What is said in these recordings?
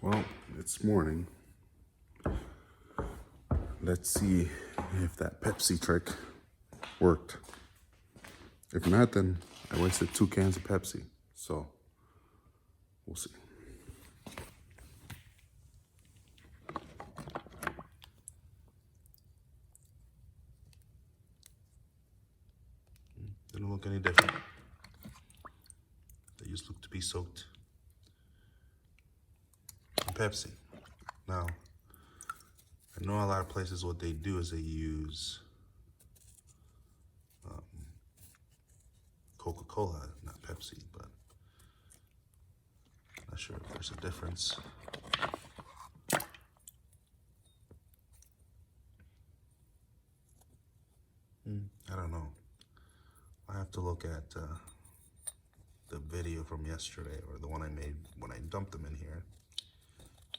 Well, it's morning. Let's see if that Pepsi trick worked. If not, then I wasted 2 cans of Pepsi. So, we'll see. Didn't look any different. They used to look to be soaked in Pepsi. Now, I know a lot of places what they do is they use CocaCola, not Pepsi, but not sure if there's a difference. I don't know. I have to look at the video from yesterday, or the one I made when I dumped them in here,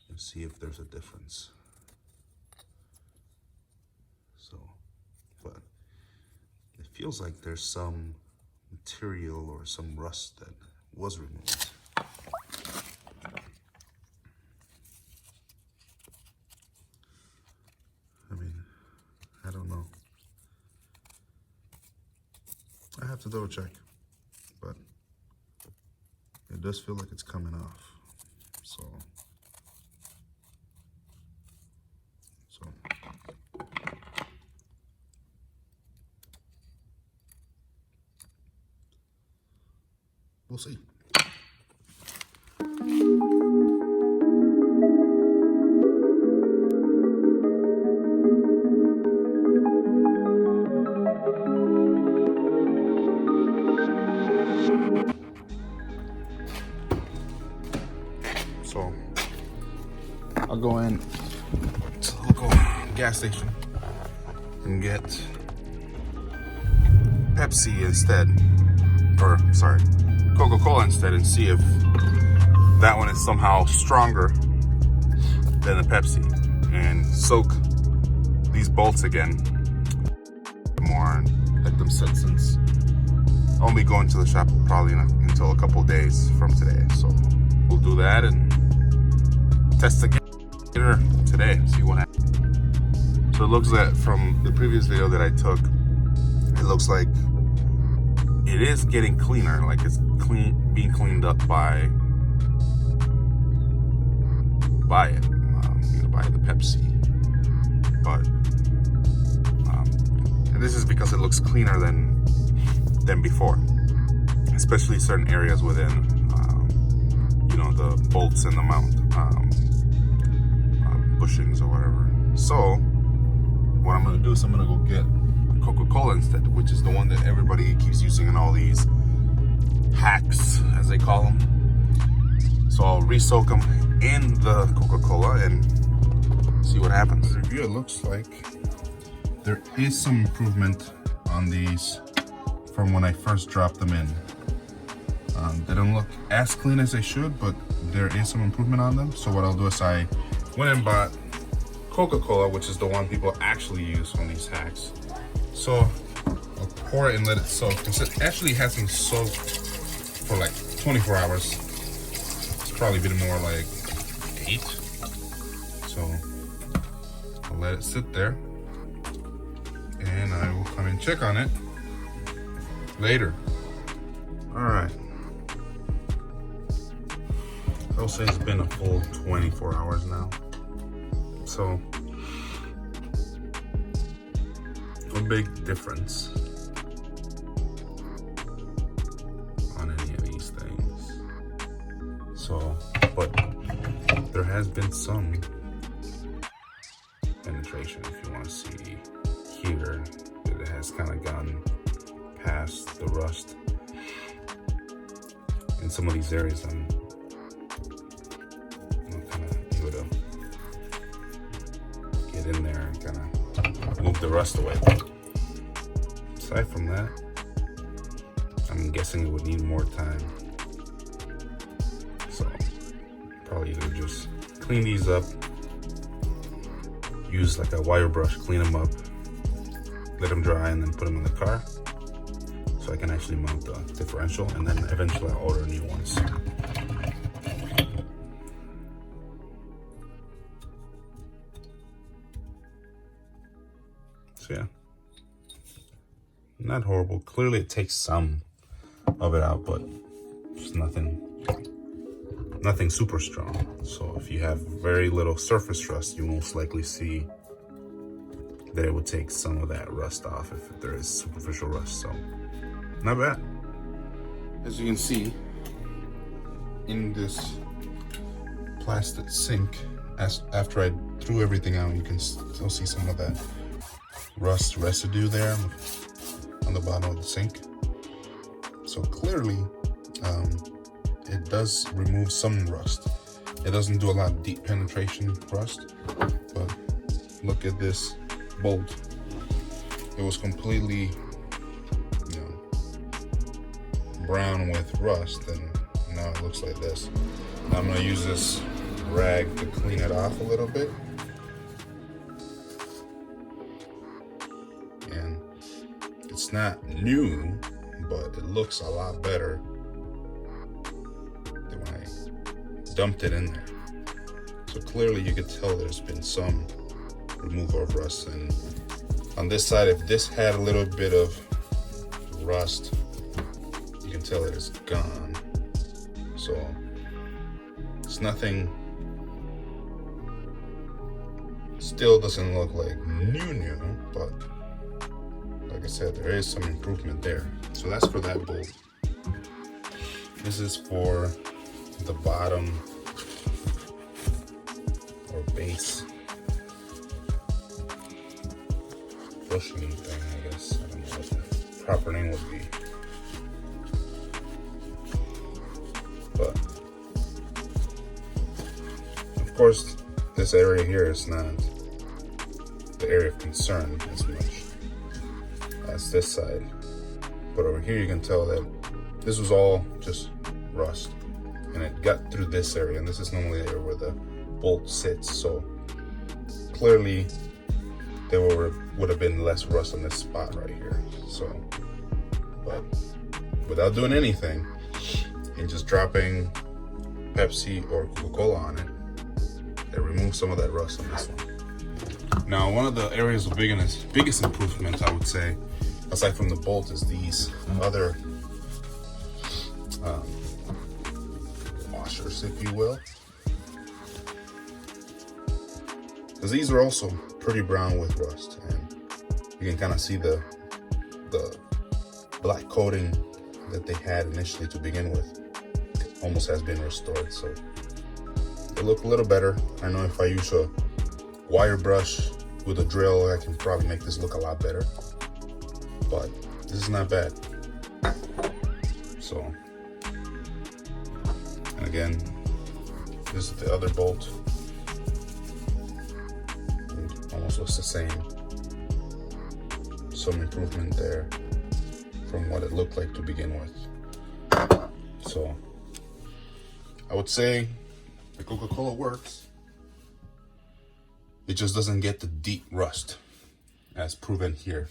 and see if there's a difference. So, but it feels like there's some material or some rust that was removed. I mean, I don't know. I have to double check, but it does feel like it's coming off. So we'll see. So I'll go in to the local gas station and get Pepsi instead, or sorry, CocaCola instead, and see if that one is somehow stronger than the Pepsi, and soak these bolts again more and let them sit, since I'll only going to the shop probably until a couple days from today. So we'll do that and test again today, see what happens. So it looks like from the previous video that I took, it looks like it is getting cleaner, like it's being cleaned up by it, by the Pepsi. But and this is because it looks cleaner than before, especially certain areas within the bolts and the mount bushings or whatever. So what I'm gonna do is I'm gonna go get CocaCola instead, which is the one that everybody keeps using in all these hacks, as they call them. So I'll re-soak them in the CocaCola and see what happens. The review, it looks like there is some improvement on these from when I first dropped them in. They don't look as clean as they should, but there is some improvement on them. So what I'll do is I went and bought CocaCola, which is the one people actually use on these hacks. So I'll pour it and let it soak, because it actually hasn't soaked for like 24 hours. It's probably been more like 8. So I'll let it sit there, and I will come and check on it later. All right. I'll say it's been a full 24 hours now. So a big difference on any of these things. So, but there has been some penetration, if you want to see here, that it has kind of gone past the rust. In some of these areas, I'm kind of able to get in there and kind of move the rust away. Aside from that, I'm guessing it would need more time. So probably either just clean these up, use like a wire brush, clean them up, let them dry, and then put them in the car so I can actually mount the differential, and then eventually I'll order new ones. yeah, not horrible. Clearly it takes some of it out, but it's nothing super strong. So if you have very little surface rust, you most likely see that it would take some of that rust off if there is superficial rust. So not bad. As you can see, in this plastic sink, after I threw everything out, you can still see some of that rust residue there on the bottom of the sink. So clearly, it does remove some rust. It doesn't do a lot of deep penetration rust, but look at this bolt. It was completely, brown with rust, and now it looks like this. Now I'm gonna use this rag to clean it off a little bit. And it's not new, but it looks a lot better than when I dumped it in there. So clearly you could tell there's been some removal of rust. And on this side, if this had a little bit of rust, you can tell it is gone. So it's nothing, still doesn't look like new, but like I said, there is some improvement there. So that's for that bolt. This is for the bottom or base bushing thing, I guess. I don't know what the proper name would be. But of course, this area here is not the area of concern as much as this side. But over here you can tell that this was all just rust, and it got through this area, and this is normally the area where the bolt sits. So clearly there would have been less rust on this spot right here. So, but without doing anything and just dropping Pepsi or Coca-Cola on it, it removes some of that rust on this one. Now, one of the areas of biggest improvements, I would say, aside from the bolt, is these other washers, if you will. Because these are also pretty brown with rust, and you can kind of see the black coating that they had initially to begin with almost has been restored. So they look a little better. I know if I use a wire brush with a drill, I can probably make this look a lot better, but this is not bad. So, and again, this is the other bolt. It almost looks the same. Some improvement there from what it looked like to begin with. So I would say the Coca-Cola works. It just doesn't get the deep rust as proven here.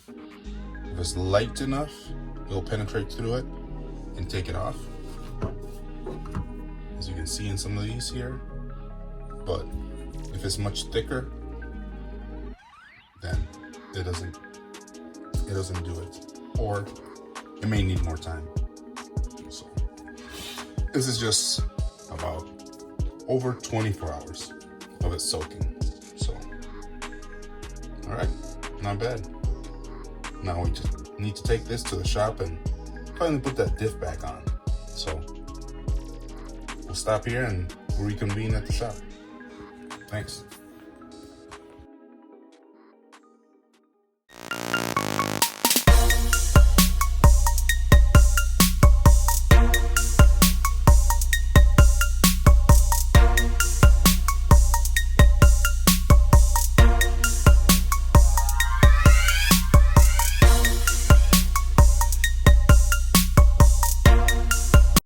If it's light enough, it'll penetrate through it and take it off, as you can see in some of these here. But if it's much thicker, then it doesn't do it, or it may need more time. So this is just about over 24 hours of it soaking. So, all right, not bad. Now we just need to take this to the shop and finally put that diff back on. So we'll stop here and reconvene at the shop. Thanks.